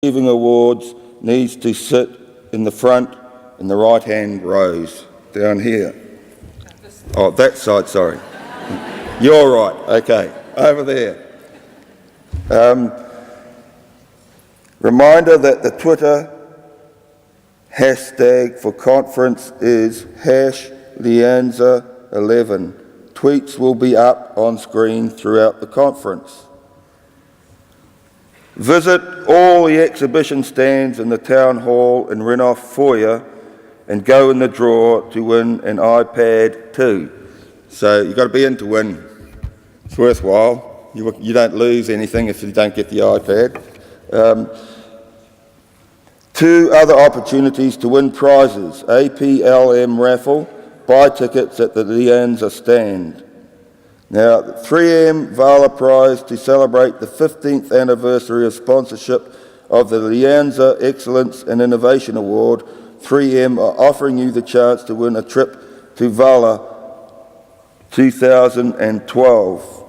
receiving awards needs to sit in the front in the right-hand rows, down here. Oh, that side, sorry. You're right, okay, over there. Reminder that the Twitter hashtag for conference is #LIANZA11. Tweets will be up on screen throughout the conference. Visit all the exhibition stands in the Town Hall and Renoff foyer and go in the draw to win an iPad too. So you've got to be in to win. It's worthwhile. You don't lose anything if you don't get the iPad. 2 other opportunities to win prizes: APLM raffle, buy tickets at the LIANZA stand. Now, the 3M Vala Prize to celebrate the 15th anniversary of sponsorship of the LIANZA Excellence and Innovation Award. 3M are offering you the chance to win a trip to Vala 2012.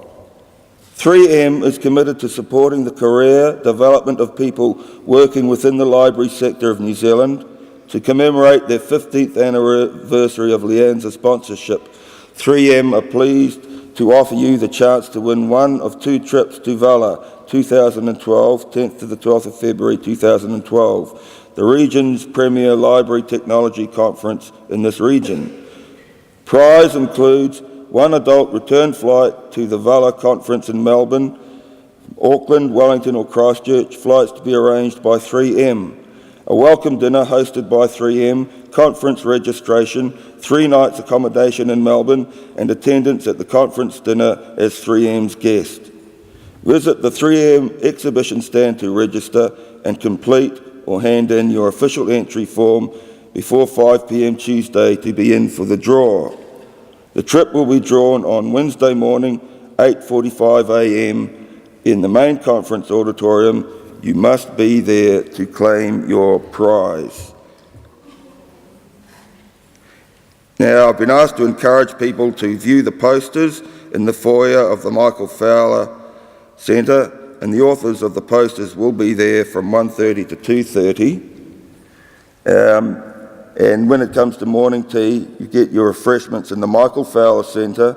3M is committed to supporting the career development of people working within the library sector of New Zealand. To commemorate their 15th anniversary of LIANZA sponsorship, 3M are pleased to offer you the chance to win one of 2 trips to Vala 2012, 10th to the 12th of February 2012, the region's premier library technology conference in this region. Prize includes 1 adult return flight to the Vala conference in Melbourne, Auckland, Wellington or Christchurch, flights to be arranged by 3M. A welcome dinner hosted by 3M, conference registration, 3 nights accommodation in Melbourne, and attendance at the conference dinner as 3M's guest. Visit the 3M exhibition stand to register and complete or hand in your official entry form before 5 p.m. Tuesday to be in for the draw. The trip will be drawn on Wednesday morning, 8:45 a.m. in the main conference auditorium. You must be there to claim your prize. Now, I've been asked to encourage people to view the posters in the foyer of the Michael Fowler Centre, and the authors of the posters will be there from 1:30 to 2:30. And when it comes to morning tea, you get your refreshments in the Michael Fowler Centre,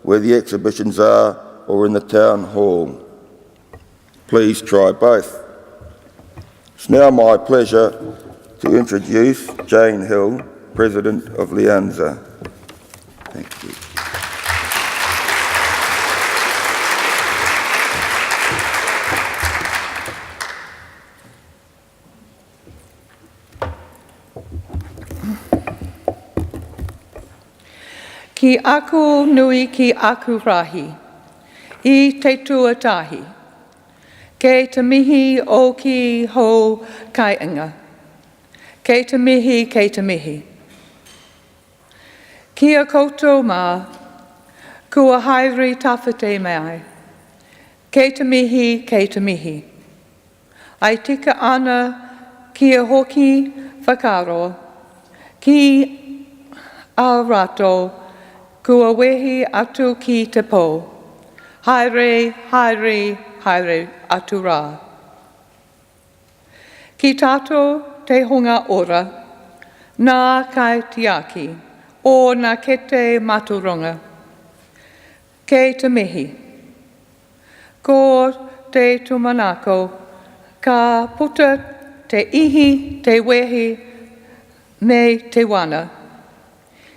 where the exhibitions are, or in the Town Hall. Please try both. It's now my pleasure to introduce Jane Hill, President of LIANZA. Thank you. Ki aku nui ki aku rahi, I te tuatahi, kei te mihi o ki ho kai inga, kei te mihi, kei te mihi. Kia koutou mā, kua haere tawhite mai, kei te mihi, kei te mihi. Ai tika ana kia hoki whakaro, ki a rato, kua wehi atu ki te pō. Haere, haere, haere atu rā. Ki tātou te hunga ora, nā kai tiaki, o nā kete maturunga. Kei te mihi. Ko te tumanako, ka puta te ihi, te wehi, me te wana.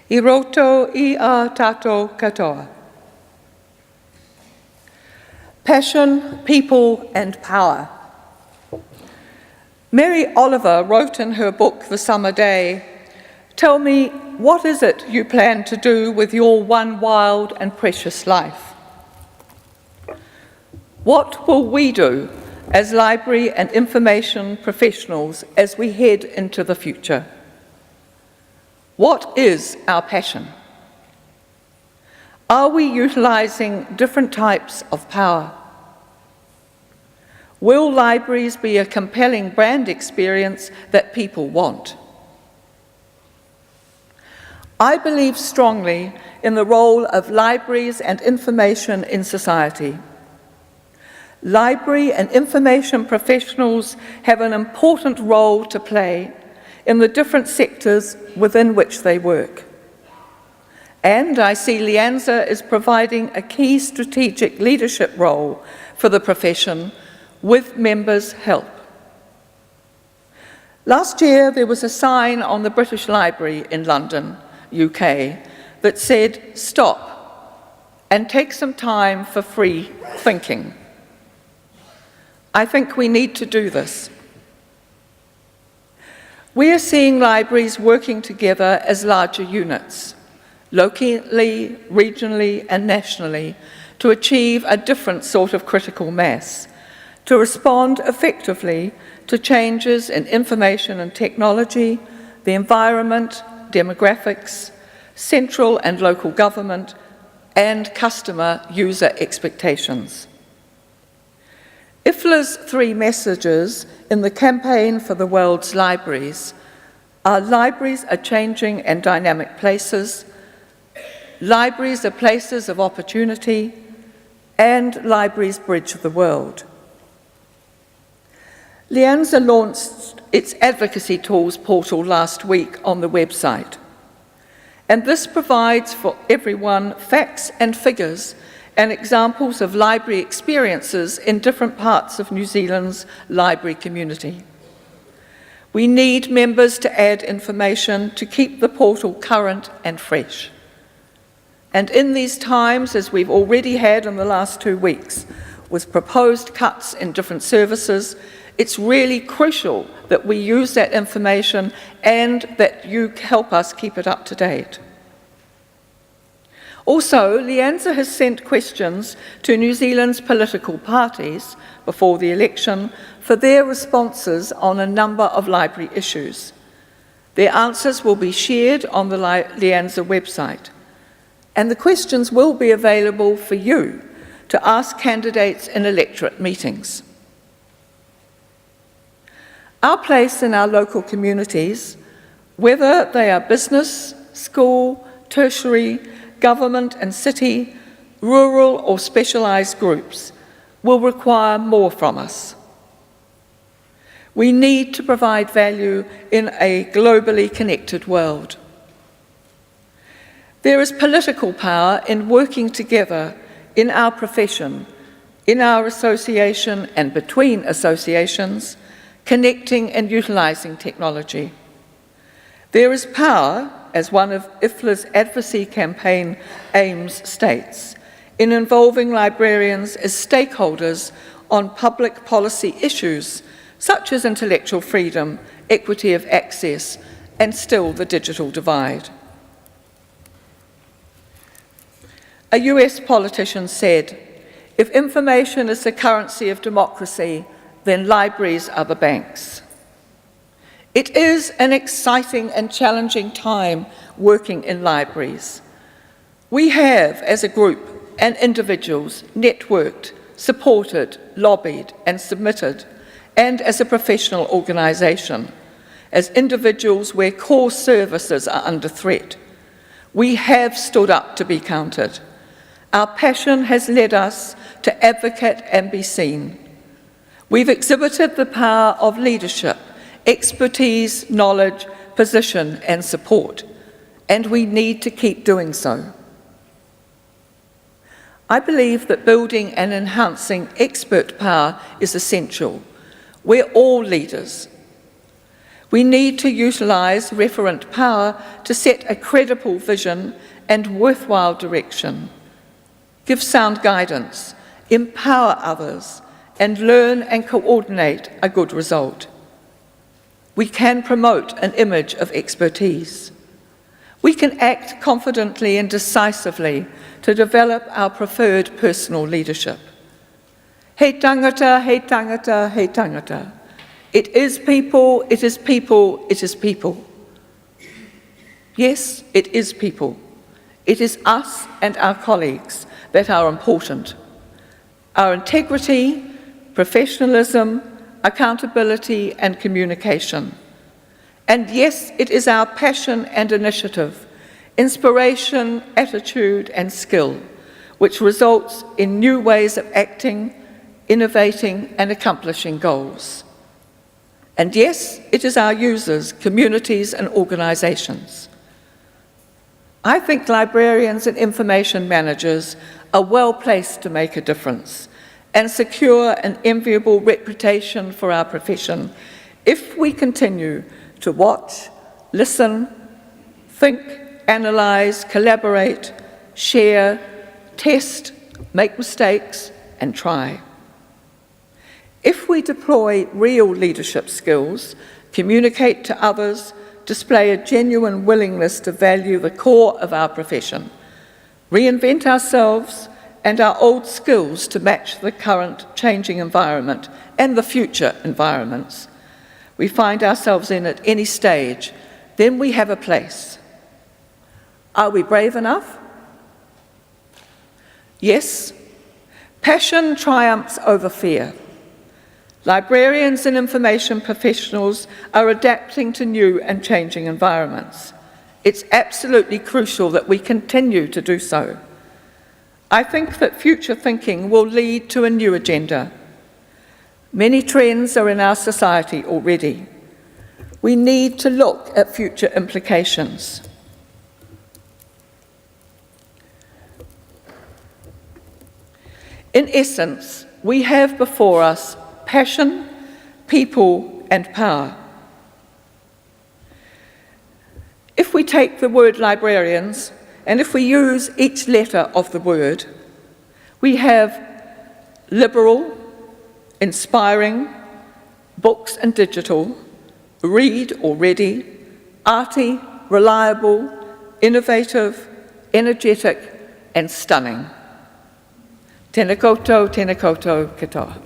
I roto I a tātou katoa. Passion, people and power. Mary Oliver wrote in her book, The Summer Day, "Tell me, what is it you plan to do with your one wild and precious life? What will we do as library and information professionals as we head into the future? What is our passion? Are we utilising different types of power? Will libraries be a compelling brand experience that people want? I believe strongly in the role of libraries and information in society. library and information professionals have an important role to play in the different sectors within which they work. And I see LIANZA as providing a key strategic leadership role for the profession with members' help. Last year, there was a sign on the British Library in London, UK, that said, "Stop and take some time for free thinking." I think we need to do this. We are seeing libraries working together as larger units, locally, regionally, and nationally, to achieve a different sort of critical mass, to respond effectively to changes in information and technology, the environment, demographics, central and local government, and customer user expectations. IFLA's 3 messages in the campaign for the world's libraries are: libraries are changing and dynamic places, libraries are places of opportunity, and libraries bridge the world. LIANZA launched its Advocacy Tools portal last week on the website, and this provides for everyone facts and figures and examples of library experiences in different parts of New Zealand's library community. We need members to add information to keep the portal current and fresh. And in these times, as we've already had in the last 2 weeks, with proposed cuts in different services, it's really crucial that we use that information and that you help us keep it up to date. Also, LIANZA has sent questions to New Zealand's political parties before the election for their responses on a number of library issues. Their answers will be shared on the LIANZA website, and the questions will be available for you to ask candidates in electorate meetings. Our place in our local communities, whether they are business, school, tertiary, government and city, rural or specialised groups, will require more from us. We need to provide value in a globally connected world. There is political power in working together in our profession, in our association and between associations, connecting and utilising technology. There is power, as one of IFLA's advocacy campaign aims states, in involving librarians as stakeholders on public policy issues such as intellectual freedom, equity of access, and still the digital divide. A US politician said, "If information is the currency of democracy, then libraries are the banks." It is an exciting and challenging time working in libraries. We have, as a group and individuals, networked, supported, lobbied and submitted, and as a professional organisation, as individuals where core services are under threat. We have stood up to be counted. Our passion has led us to advocate and be seen. We've exhibited the power of leadership, expertise, knowledge, position and support, and we need to keep doing so. I believe that building and enhancing expert power is essential. We're all leaders. We need to utilise referent power to set a credible vision and worthwhile direction, give sound guidance, empower others, and learn and coordinate a good result. We can promote an image of expertise. We can act confidently and decisively to develop our preferred personal leadership. He tangata, he tangata, he tangata. It is people, it is people, it is people. Yes, it is people. It is us and our colleagues that are important. Our integrity, professionalism, accountability and communication. And yes, it is our passion and initiative, inspiration, attitude and skill, which results in new ways of acting, innovating and accomplishing goals. And yes, it is our users, communities and organisations. I think librarians and information managers are well placed to make a difference and secure an enviable reputation for our profession if we continue to watch, listen, think, analyse, collaborate, share, test, make mistakes, and try. If we deploy real leadership skills, communicate to others, display a genuine willingness to value the core of our profession, reinvent ourselves and our old skills to match the current changing environment and the future environments we find ourselves in at any stage, then we have a place. Are we brave enough? Yes. Passion triumphs over fear. Librarians and information professionals are adapting to new and changing environments. It's absolutely crucial that we continue to do so. I think that future thinking will lead to a new agenda. Many trends are in our society already. We need to look at future implications. In essence, we have before us passion, people, and power. If we take the word librarians, and if we use each letter of the word, we have liberal, inspiring, books and digital, read or ready, arty, reliable, innovative, energetic, and stunning. Tēnā koutou, katoa.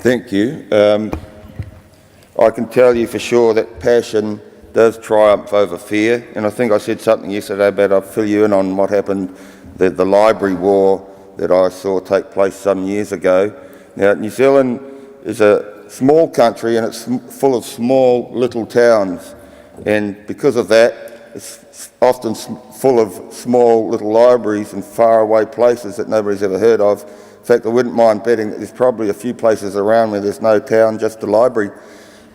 Thank you. I can tell you for sure that passion does triumph over fear, and I think I said something yesterday, but I'll fill you in on what happened, the library war that I saw take place some years ago. Now, New Zealand is a small country and it's full of small little towns, and because of that, it's often full of small little libraries in faraway places that nobody's ever heard of. In fact, I wouldn't mind betting that there's probably a few places around where there's no town, just a library.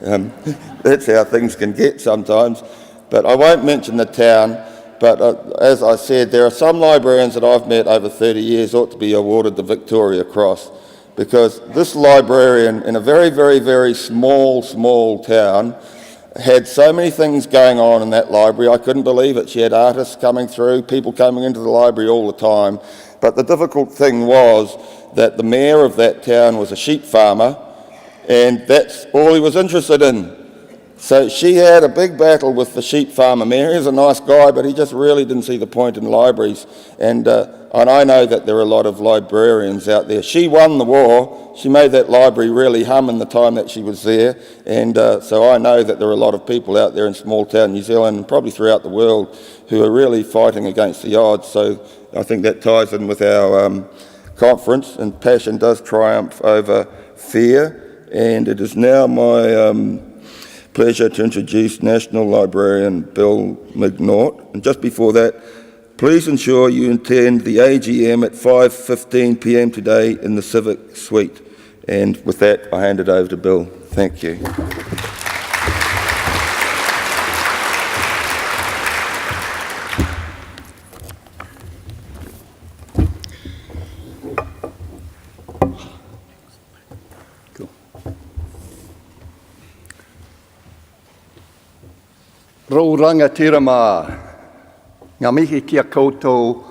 That's how things can get sometimes. But I won't mention the town, but as I said, there are some librarians that I've met over 30 years ought to be awarded the Victoria Cross, because this librarian in a very, very, very small town had so many things going on in that library. I couldn't believe it. She had artists coming through, people coming into the library all the time. But the difficult thing was that the mayor of that town was a sheep farmer, and that's all he was interested in. So she had a big battle with the sheep farmer mayor. He was a nice guy, but he just really didn't see the point in libraries. And and I know that there are a lot of librarians out there. She won the war. She made that library really hum in the time that she was there, and so I know that there are a lot of people out there in small town New Zealand and probably throughout the world who are really fighting against the odds. So I think that ties in with our conference, and passion does triumph over fear. And it is now my pleasure to introduce National Librarian Bill Macnaught. And just before that, please ensure you attend the AGM at 5:15 p.m. today in the Civic Suite. And with that, I hand it over to Bill. Thank you. Rau rangatira ngā mihi kia koutou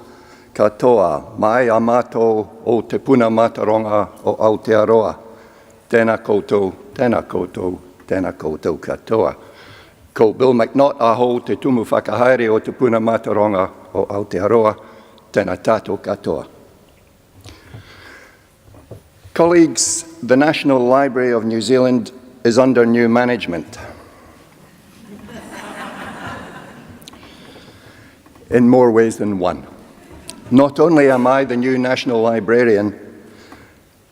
katoa, mai a mātou o te puna mataronga o Aotearoa. Tēnā koutou, tēnā koutou, tēnā koutou katoa. Ko Bill Macnaught aho te tumu whakahaere o te puna mataronga o Aotearoa. Tēnā tātou katoa. Colleagues, the National Library of New Zealand is under new management. In more ways than one. Not only am I the new National Librarian,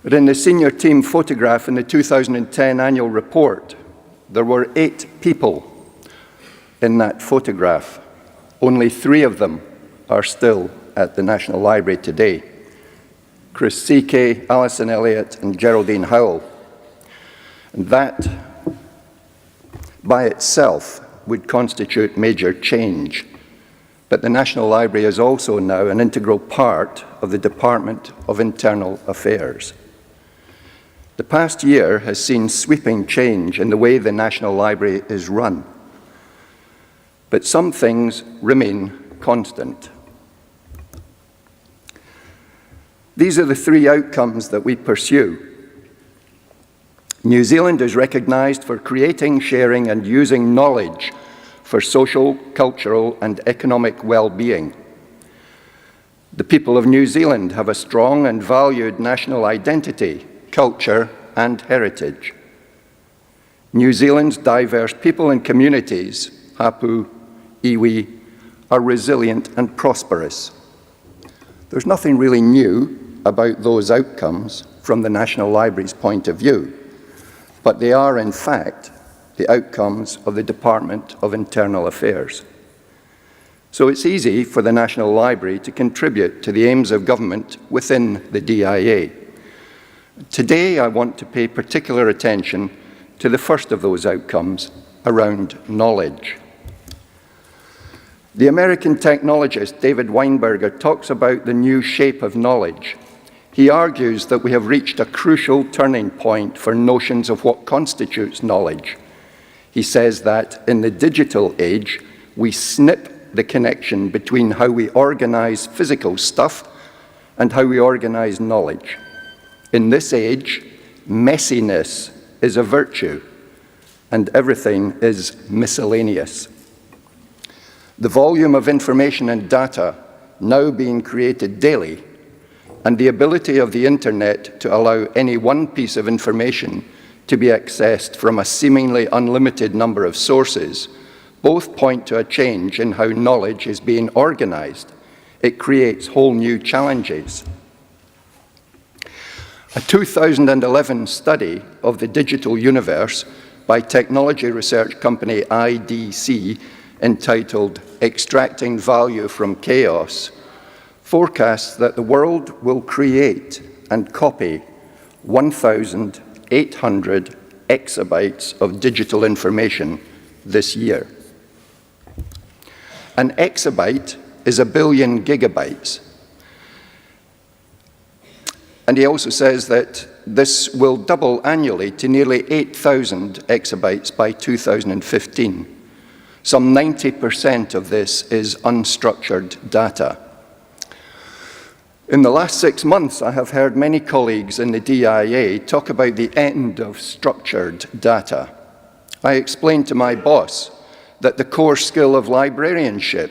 but in the senior team photograph in the 2010 annual report, there were 8 people in that photograph. Only 3 of them are still at the National Library today. Chris C.K., Alison Elliott, and Geraldine Howell. And that, by itself, would constitute major change. But the National Library is also now an integral part of the Department of Internal Affairs. The past year has seen sweeping change in the way the National Library is run. But some things remain constant. These are the 3 outcomes that we pursue. New Zealand is recognized for creating, sharing, and using knowledge for social, cultural, and economic well-being. The people of New Zealand have a strong and valued national identity, culture, and heritage. New Zealand's diverse people and communities, Hapu, Iwi, are resilient and prosperous. There's nothing really new about those outcomes from the National Library's point of view, but they are, in fact, the outcomes of the Department of Internal Affairs. So it's easy for the National Library to contribute to the aims of government within the DIA. Today, I want to pay particular attention to the first of those outcomes, around knowledge. The American technologist David Weinberger talks about the new shape of knowledge. He argues that we have reached a crucial turning point for notions of what constitutes knowledge. He says that in the digital age, we snip the connection between how we organize physical stuff and how we organize knowledge. In this age, messiness is a virtue, and everything is miscellaneous. The volume of information and data now being created daily, and the ability of the internet to allow any one piece of information to be accessed from a seemingly unlimited number of sources, both point to a change in how knowledge is being organized. It creates whole new challenges. A 2011 study of the digital universe by technology research company IDC, entitled "Extracting Value from Chaos," forecasts that the world will create and copy 1,800 exabytes of digital information this year. An exabyte is 1 billion gigabytes. And he also says that this will double annually to nearly 8,000 exabytes by 2015. Some 90% of this is unstructured data. In the last 6 months, I have heard many colleagues in the DIA talk about the end of structured data. I explained to my boss that the core skill of librarianship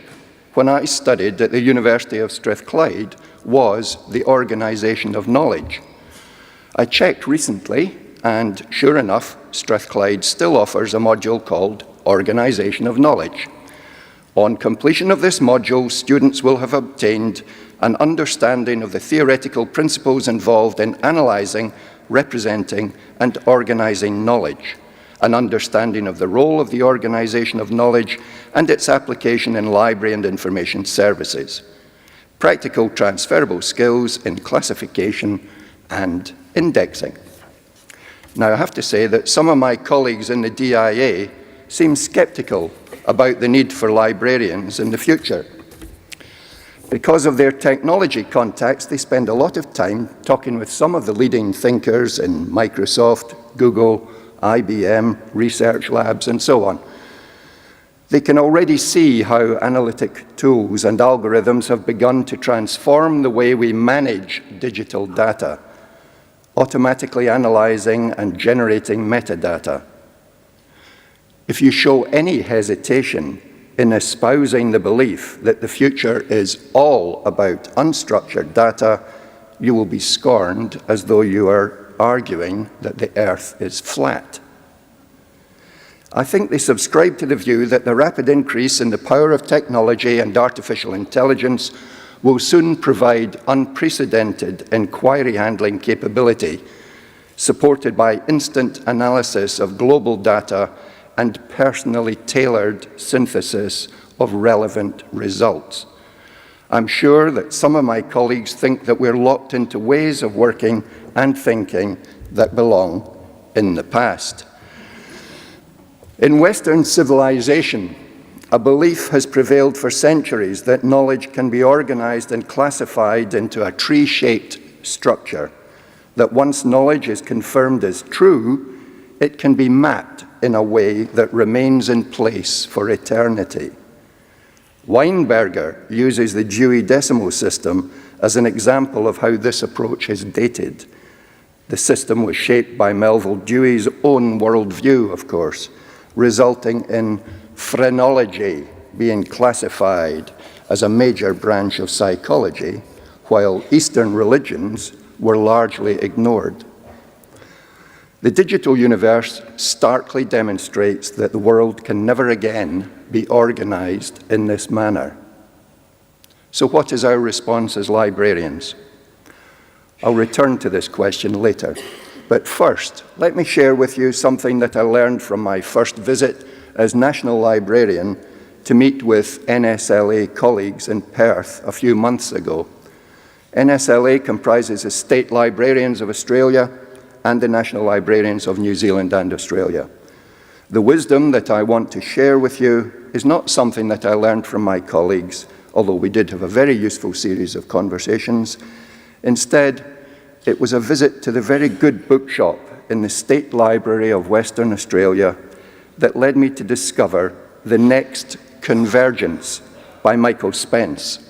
when I studied at the University of Strathclyde was the organisation of knowledge. I checked recently, and sure enough, Strathclyde still offers a module called Organisation of Knowledge. On completion of this module, students will have obtained an understanding of the theoretical principles involved in analysing, representing, and organising knowledge, an understanding of the role of the organisation of knowledge and its application in library and information services, practical transferable skills in classification and indexing. Now, I have to say that some of my colleagues in the DIA seem sceptical about the need for librarians in the future. Because of their technology contacts, they spend a lot of time talking with some of the leading thinkers in Microsoft, Google, IBM, research labs, and so on. They can already see how analytic tools and algorithms have begun to transform the way we manage digital data, automatically analyzing and generating metadata. If you show any hesitation in espousing the belief that the future is all about unstructured data, you will be scorned as though you are arguing that the earth is flat. I think they subscribe to the view that the rapid increase in the power of technology and artificial intelligence will soon provide unprecedented inquiry handling capability, supported by instant analysis of global data and personally tailored synthesis of relevant results. I'm sure that some of my colleagues think that we're locked into ways of working and thinking that belong in the past. In Western civilization, a belief has prevailed for centuries that knowledge can be organized and classified into a tree-shaped structure, that once knowledge is confirmed as true, it can be mapped in a way that remains in place for eternity. Weinberger uses the Dewey Decimal System as an example of how this approach is dated. The system was shaped by Melville Dewey's own worldview, of course, resulting in phrenology being classified as a major branch of psychology, while Eastern religions were largely ignored. The digital universe starkly demonstrates that the world can never again be organized in this manner. So what is our response as librarians? I'll return to this question later. But first, let me share with you something that I learned from my first visit as National Librarian to meet with NSLA colleagues in Perth a few months ago. NSLA comprises the State Librarians of Australia and the National Librarians of New Zealand and Australia. The wisdom that I want to share with you is not something that I learned from my colleagues, although we did have a very useful series of conversations. Instead, it was a visit to the very good bookshop in the State Library of Western Australia that led me to discover The Next Convergence by Michael Spence.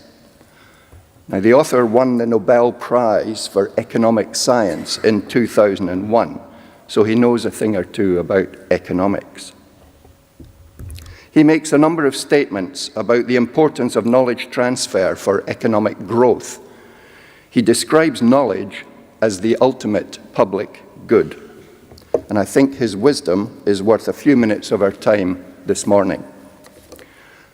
Now, the author won the Nobel Prize for Economic Science in 2001, so he knows a thing or two about economics. He makes a number of statements about the importance of knowledge transfer for economic growth. He describes knowledge as the ultimate public good, and I think his wisdom is worth a few minutes of our time this morning.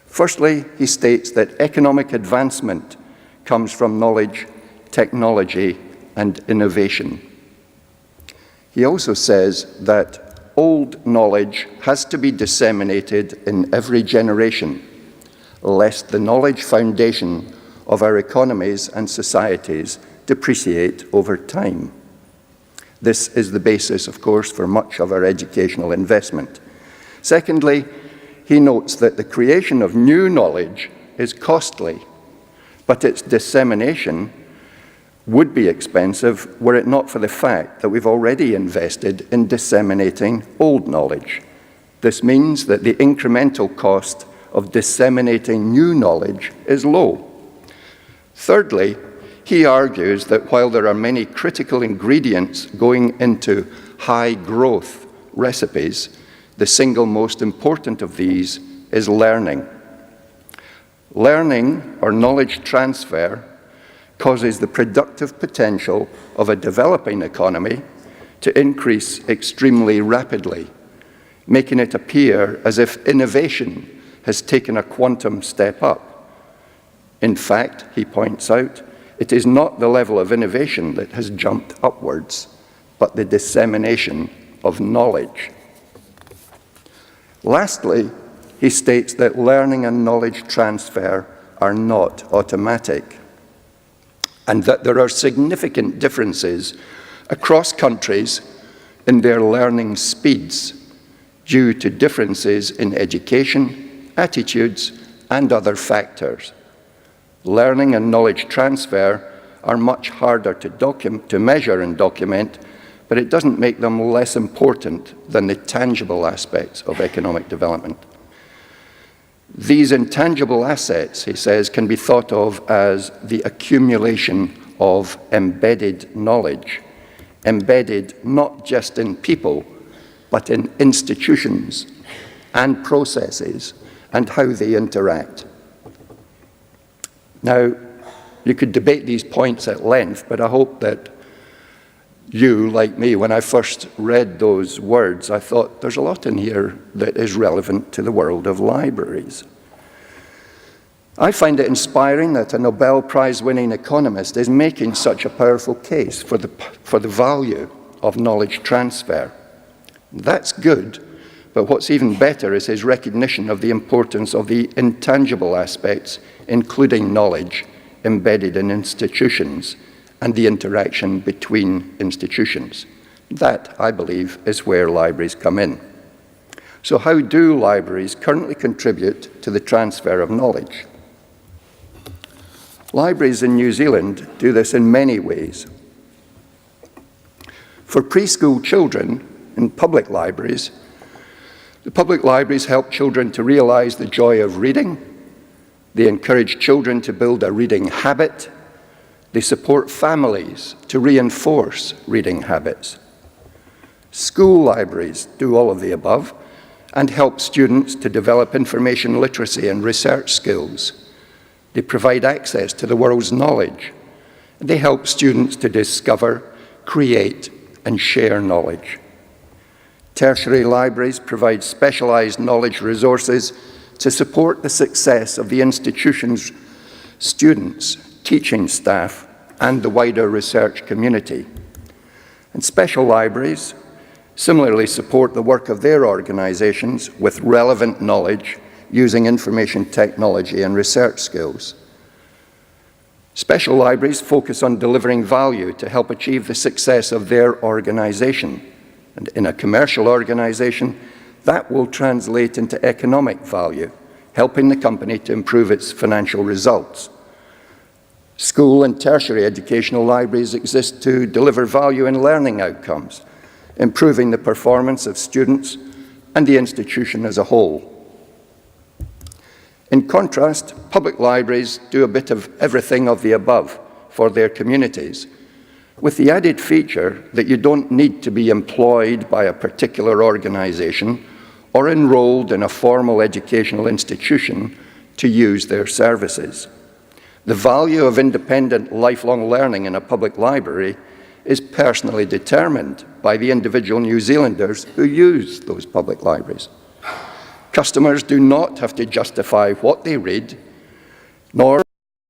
Firstly, he states that economic advancement comes from knowledge, technology, and innovation. He also says that old knowledge has to be disseminated in every generation, lest the knowledge foundation of our economies and societies depreciate over time. This is the basis, of course, for much of our educational investment. Secondly, he notes that the creation of new knowledge is costly, but its dissemination would be expensive were it not for the fact that we've already invested in disseminating old knowledge. This means that the incremental cost of disseminating new knowledge is low. Thirdly, he argues that while there are many critical ingredients going into high-growth recipes, the single most important of these is learning. Learning or knowledge transfer causes the productive potential of a developing economy to increase extremely rapidly, making it appear as if innovation has taken a quantum step up. In fact, he points out, it is not the level of innovation that has jumped upwards, but the dissemination of knowledge. Lastly, he states that learning and knowledge transfer are not automatic, and that there are significant differences across countries in their learning speeds due to differences in education, attitudes, and other factors. Learning and knowledge transfer are much harder to measure and document, but it doesn't make them less important than the tangible aspects of economic development. These intangible assets, he says, can be thought of as the accumulation of embedded knowledge, embedded not just in people, but in institutions and processes and how they interact. Now, you could debate these points at length, but I hope that you, like me, when I first read those words, I thought there's a lot in here that is relevant to the world of libraries. I find it inspiring that a Nobel Prize-winning economist is making such a powerful case for the value of knowledge transfer. That's good, but what's even better is his recognition of the importance of the intangible aspects, including knowledge embedded in institutions and the interaction between institutions. That, I believe, is where libraries come in. So how do libraries currently contribute to the transfer of knowledge? Libraries in New Zealand do this in many ways. For preschool children in public libraries, the public libraries help children to realize the joy of reading. They encourage children to build a reading habit. They support families to reinforce reading habits. School libraries do all of the above and help students to develop information literacy and research skills. They provide access to the world's knowledge. They help students to discover, create, and share knowledge. Tertiary libraries provide specialized knowledge resources to support the success of the institution's students, teaching staff, and the wider research community. And special libraries similarly support the work of their organizations with relevant knowledge using information technology and research skills. Special libraries focus on delivering value to help achieve the success of their organization. And in a commercial organization, that will translate into economic value, helping the company to improve its financial results. School and tertiary educational libraries exist to deliver value in learning outcomes, improving the performance of students and the institution as a whole. In contrast, public libraries do a bit of everything of the above for their communities, with the added feature that you don't need to be employed by a particular organization or enrolled in a formal educational institution to use their services. The value of independent lifelong learning in a public library is personally determined by the individual New Zealanders who use those public libraries. Customers do not have to justify what they read, nor